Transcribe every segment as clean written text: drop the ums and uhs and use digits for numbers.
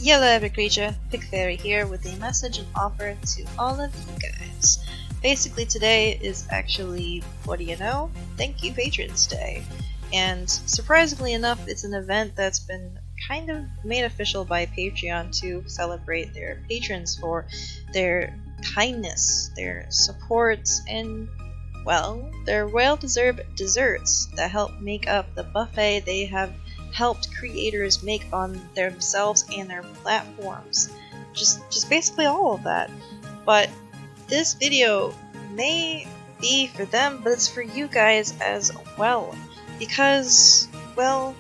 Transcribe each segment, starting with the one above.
Yellow every creature, PickFairy here with a message and offer to all of you guys. Basically today is actually, what do you know? Thank you Patrons Day. And surprisingly enough, it's an event that's been kind of made official by Patreon to celebrate their patrons for their kindness, their support, and, well, their well-deserved desserts that help make up the buffet they have helped creators make on themselves and their platforms. Just basically all of that. But this video may be for them, but it's for you guys as well. Because, well,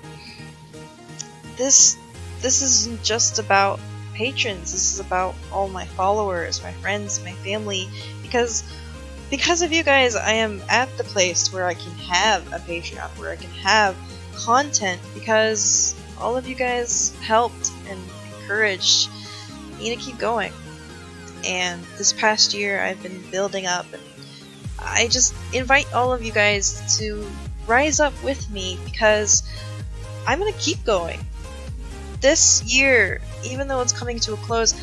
this isn't just about patrons, this is about all my followers, my friends, my family, because of you guys I am at the place where I can have a Patreon, where I can have content, because all of you guys helped and encouraged me to keep going. And this past year I've been building up, and I just invite all of you guys to rise up with me, because I'm gonna keep going. This year, even though it's coming to a close,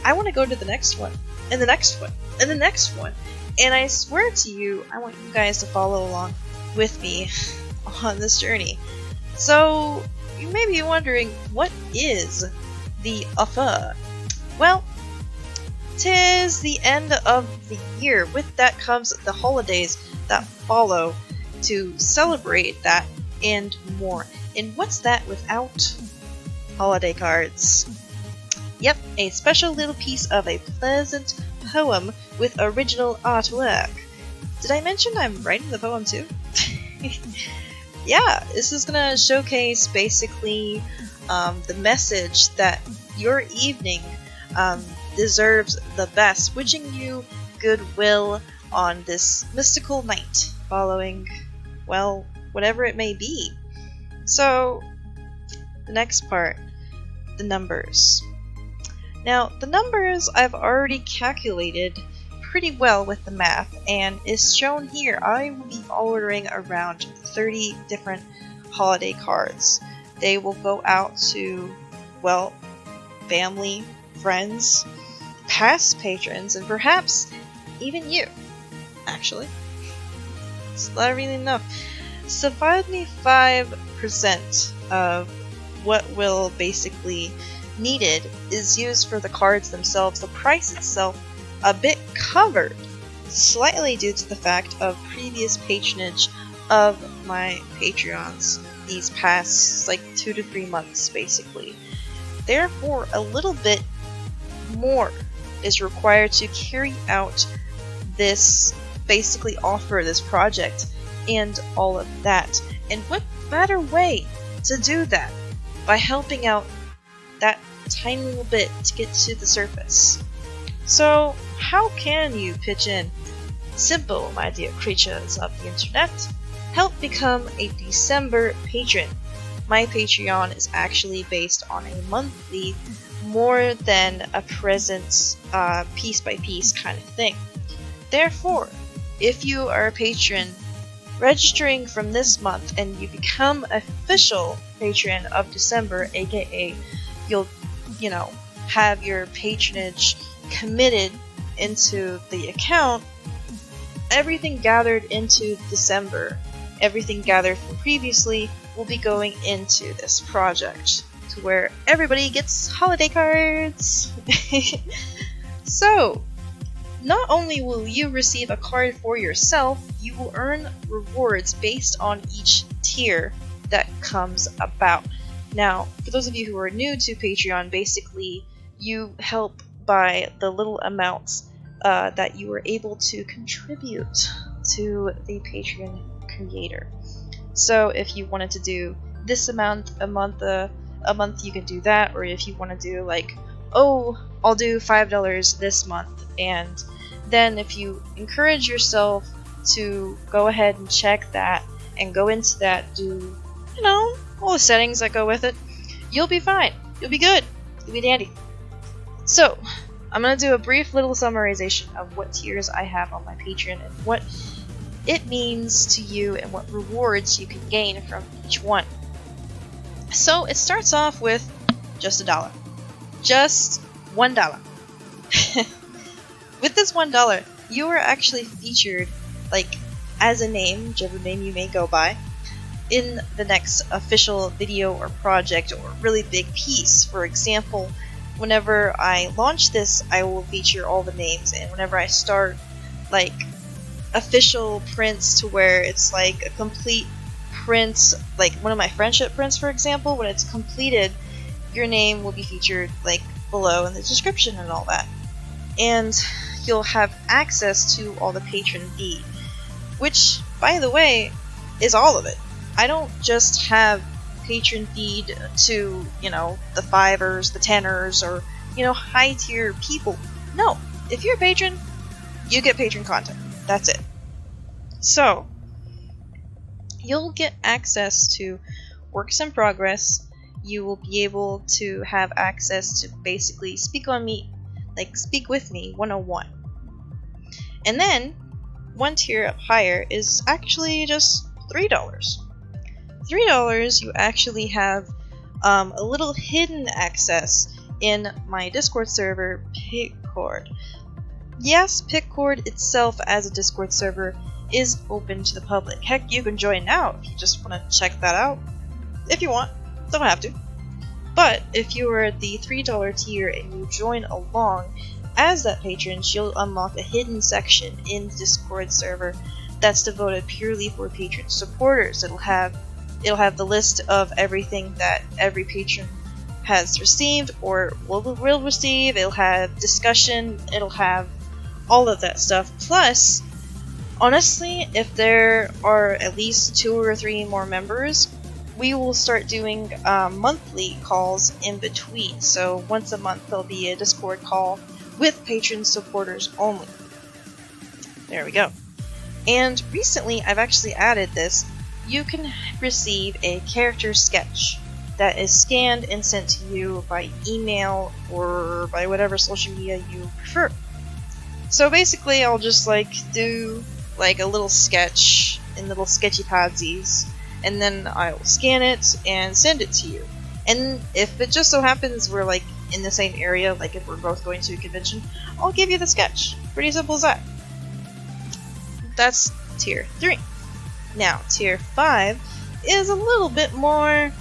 I want to go to the next one, and the next one, and the next one. And I swear to you, I want you guys to follow along with me on this journey. So, you may be wondering, what is the offer? Well, 'tis the end of the year. With that comes the holidays that follow to celebrate that and more. And what's that without holiday cards? Yep, a special little piece of a pleasant poem with original artwork. Did I mention I'm writing the poem too? Yeah, this is gonna showcase basically the message that your evening deserves the best, wishing you goodwill on this mystical night following, well, whatever it may be. So, the next part, the numbers. Now, the numbers I've already calculated pretty well with the math, and is shown here. I will be ordering around 30 different holiday cards. They will go out to, well, family, friends, past patrons, and perhaps even you, actually. It's not really enough. 75% of what will basically needed is used for the cards themselves. The price itself a bit covered, slightly due to the fact of previous patronage of my Patreons these past like 2 to 3 months basically. Therefore, a little bit more is required to carry out this basically offer, this project, and all of that. And what better way to do that by helping out that tiny little bit to get to the surface. So, how can you pitch in? Simple, my dear creatures of the internet. Help become a December patron. My Patreon is actually based on a monthly, more than a present, piece by piece kind of thing. Therefore, if you are a patron registering from this month and you become official patron of December, aka you'll, have your patronage committed into the account, everything gathered into December, everything gathered from previously, will be going into this project, to where everybody gets holiday cards. So, not only will you receive a card for yourself, you will earn rewards based on each tier that comes about. Now, for those of you who are new to Patreon, basically you help by the little amounts that you are able to contribute to the Patreon creator. So if you wanted to do this amount a month, you can do that. Or if you want to do like, oh, I'll do $5 this month, and then if you encourage yourself to go ahead and check that and go into that, do all the settings that go with it, you'll be fine. You'll be good. You'll be dandy. So, I'm going to do a brief little summarization of what tiers I have on my Patreon and what it means to you and what rewards you can gain from each one. So, it starts off with just $1. Just $1. With this $1, you are actually featured, like, as a name, whichever name you may go by, in the next official video or project or really big piece. For example, whenever I launch this, I will feature all the names, and whenever I start, like, official prints to where it's like a complete print, like one of my friendship prints, for example, when it's completed, your name will be featured, like, below in the description and all that. And you'll have access to all the patron feed, which, by the way, is all of it. I don't just have patron feed to, you know, the 5ers, the 10ers, or, you know, high tier people. No, if you're a patron, you get patron content. That's it. So, you'll get access to works in progress. You will be able to have access to basically speak on me, like speak with me 101. And then, one tier up higher is actually just $3. $3, you actually have a little hidden access in my Discord server, PickFairy. Yes, PickFairy itself as a Discord server is open to the public. Heck, you can join now if you just want to check that out. If you want, don't have to. But if you are at the $3 tier and you join along as that patron, you'll unlock a hidden section in the Discord server that's devoted purely for patron supporters. It'll have the list of everything that every patron has received or will receive. It'll have discussion. It'll have all of that stuff. Plus, honestly, if there are at least 2 or 3 more members, we will start doing monthly calls in between. So once a month there'll be a Discord call with patron supporters only. There we go. And recently I've actually added this. You can receive a character sketch that is scanned and sent to you by email or by whatever social media you prefer. So basically I'll just like do like a little sketch in little sketchy padsies, and then I'll scan it and send it to you. And if it just so happens we're like in the same area, like if we're both going to a convention, I'll give you the sketch. Pretty simple as that. That's tier 3. Now, tier 5 is a little bit more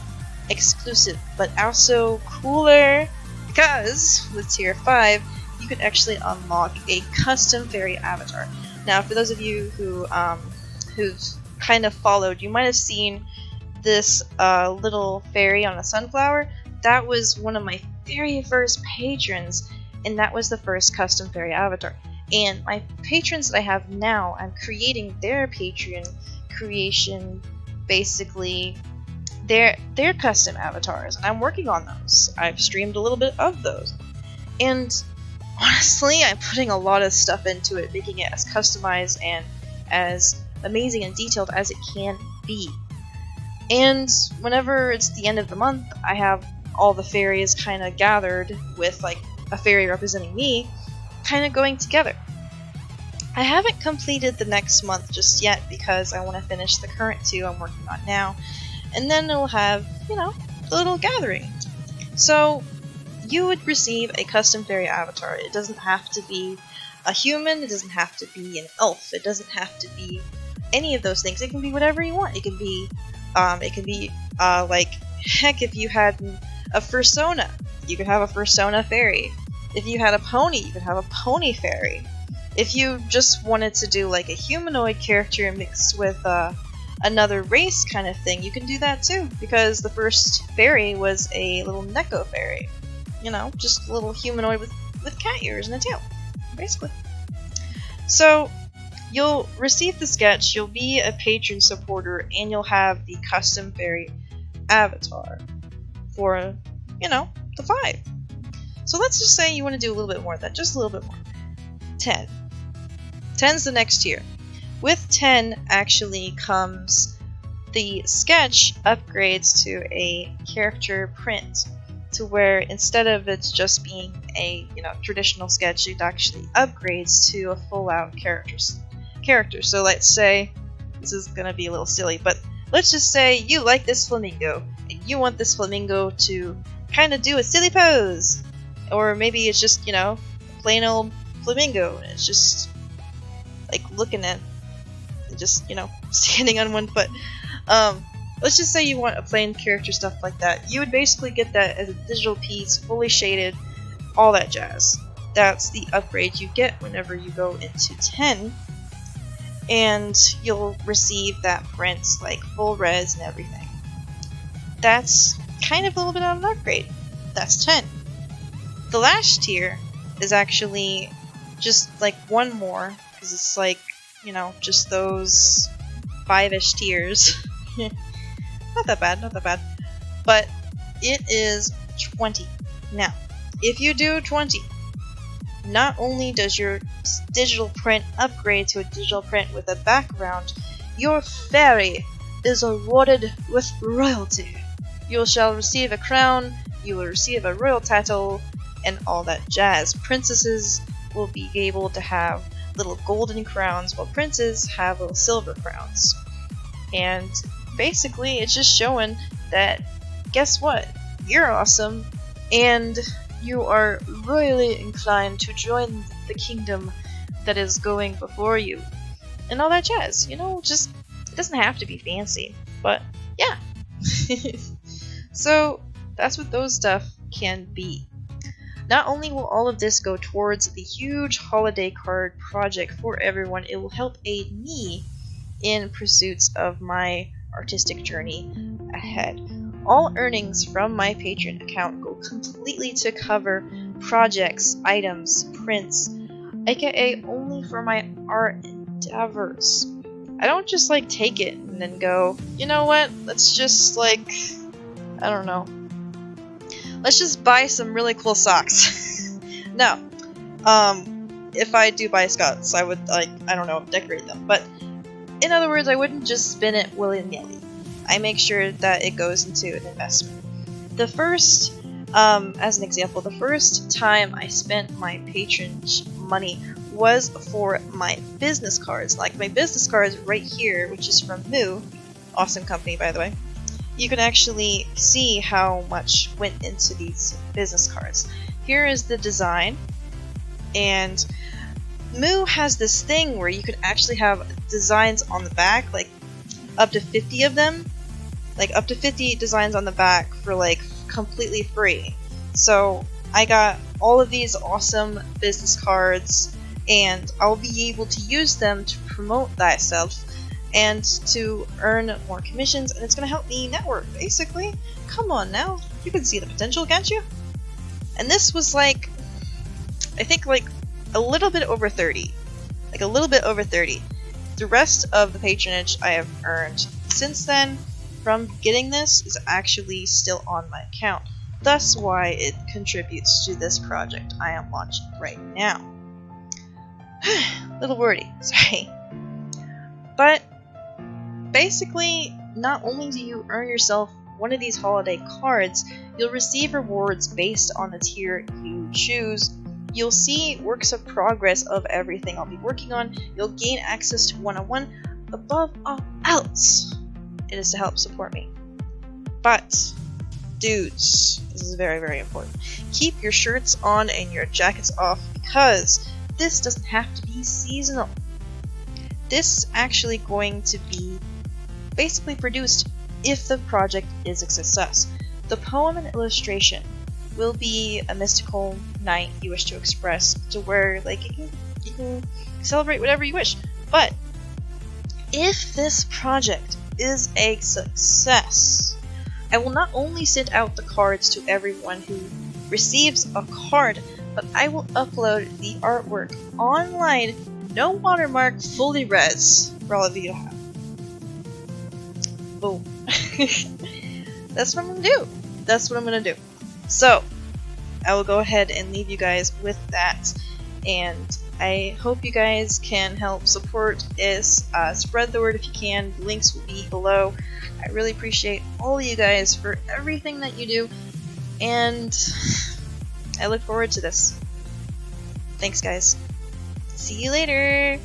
exclusive, but also cooler, because with tier 5, you can actually unlock a custom fairy avatar. Now, for those of you who've kind of followed, you might have seen this little fairy on a sunflower. That was one of my very first patrons, and that was the first custom fairy avatar. And my patrons that I have now, I'm creating their Patreon creation, basically their custom avatars, and I'm working on those. I've streamed a little bit of those, and honestly I'm putting a lot of stuff into it, making it as customized and as amazing and detailed as it can be. And whenever it's the end of the month, I have all the fairies kind of gathered with like a fairy representing me, kind of going together. I haven't completed the next month just yet because I want to finish the current 2 I'm working on now, and then it'll have, you know, the little gathering. So you would receive a custom fairy avatar. It doesn't have to be a human, it doesn't have to be an elf, it doesn't have to be any of those things. It can be whatever you want. It can be like, heck, if you had a fursona, you could have a fursona fairy. If you had a pony, you could have a pony fairy. If you just wanted to do like a humanoid character mixed with another race kind of thing, you can do that too, because the first fairy was a little Neko fairy. You know, just a little humanoid with cat ears and a tail, basically. So, you'll receive the sketch, you'll be a patron supporter, and you'll have the custom fairy avatar for, you know, the 5. So let's just say you want to do a little bit more of that, just a little bit more. 10. 10's the next tier. With 10 actually comes the sketch upgrades to a character print, to where instead of it just being a, you know, traditional sketch, it actually upgrades to a full-out character. So let's say, this is gonna be a little silly, but let's just say you like this flamingo, and you want this flamingo to kind of do a silly pose. Or maybe it's just, you know, plain old flamingo, and it's just like looking at, just, you know, standing on one foot. Let's just say you want a plain character, stuff like that. You would basically get that as a digital piece, fully shaded, all that jazz. That's the upgrade you get whenever you go into 10, and you'll receive that print, like full res and everything. That's kind of a little bit of an upgrade. That's 10. The last tier is actually just like one more, because it's like, you know, just those 5-ish tiers. Not that bad, not that bad. But it is 20. Now, if you do 20, not only does your digital print upgrade to a digital print with a background, your fairy is awarded with royalty. You shall receive a crown, you will receive a royal title, and all that jazz. Princesses will be able to have little golden crowns, while princes have little silver crowns. And basically, it's just showing that, guess what? You're awesome, and you are royally inclined to join the kingdom that is going before you. And all that jazz, you know, just, it doesn't have to be fancy, but yeah. So, that's what those stuff can be. Not only will all of this go towards the huge holiday card project for everyone, it will help aid me in pursuits of my artistic journey ahead. All earnings from my Patreon account go completely to cover projects, items, prints, aka only for my art endeavors. I don't just like take it and then go, you know what, let's just like, I don't know, let's just buy some really cool socks. No. If I do buy socks, I would, like, I don't know, decorate them. But in other words, I wouldn't just spin it willy-nilly. I make sure that it goes into an investment. The first, as an example, the first time I spent my patronage money was for my business cards. Like my business cards right here, which is from Moo, awesome company by the way. You can actually see how much went into these business cards. Here is the design, and Moo has this thing where you can actually have designs on the back, like up to 50 of them, like up to 50 designs on the back for like completely free. So I got all of these awesome business cards, and I'll be able to use them to promote thyself and to earn more commissions, and it's going to help me network, basically. Come on now, you can see the potential, can't you? And this was like, I think like a little bit over 30. Like a little bit over 30. The rest of the patronage I have earned since then from getting this is actually still on my account. Thus why it contributes to this project I am launching right now. Little wordy, sorry. But basically, not only do you earn yourself one of these holiday cards, you'll receive rewards based on the tier you choose. You'll see works of progress of everything I'll be working on. You'll gain access to one-on-one. Above all else, it is to help support me. But, dudes, this is very, very important. Keep your shirts on and your jackets off, because this doesn't have to be seasonal. This is actually going to be basically produced if the project is a success. The poem and illustration will be a mystical night you wish to express, to where like you can celebrate whatever you wish. But if this project is a success, I will not only send out the cards to everyone who receives a card, but I will upload the artwork online, no watermark, fully res, for all of you to have. Boom. That's what I'm gonna do. That's what I'm gonna do. So, I will go ahead and leave you guys with that, and I hope you guys can help support this. Spread the word if you can. The links will be below. I really appreciate all of you guys for everything that you do, and I look forward to this. Thanks, guys. See you later!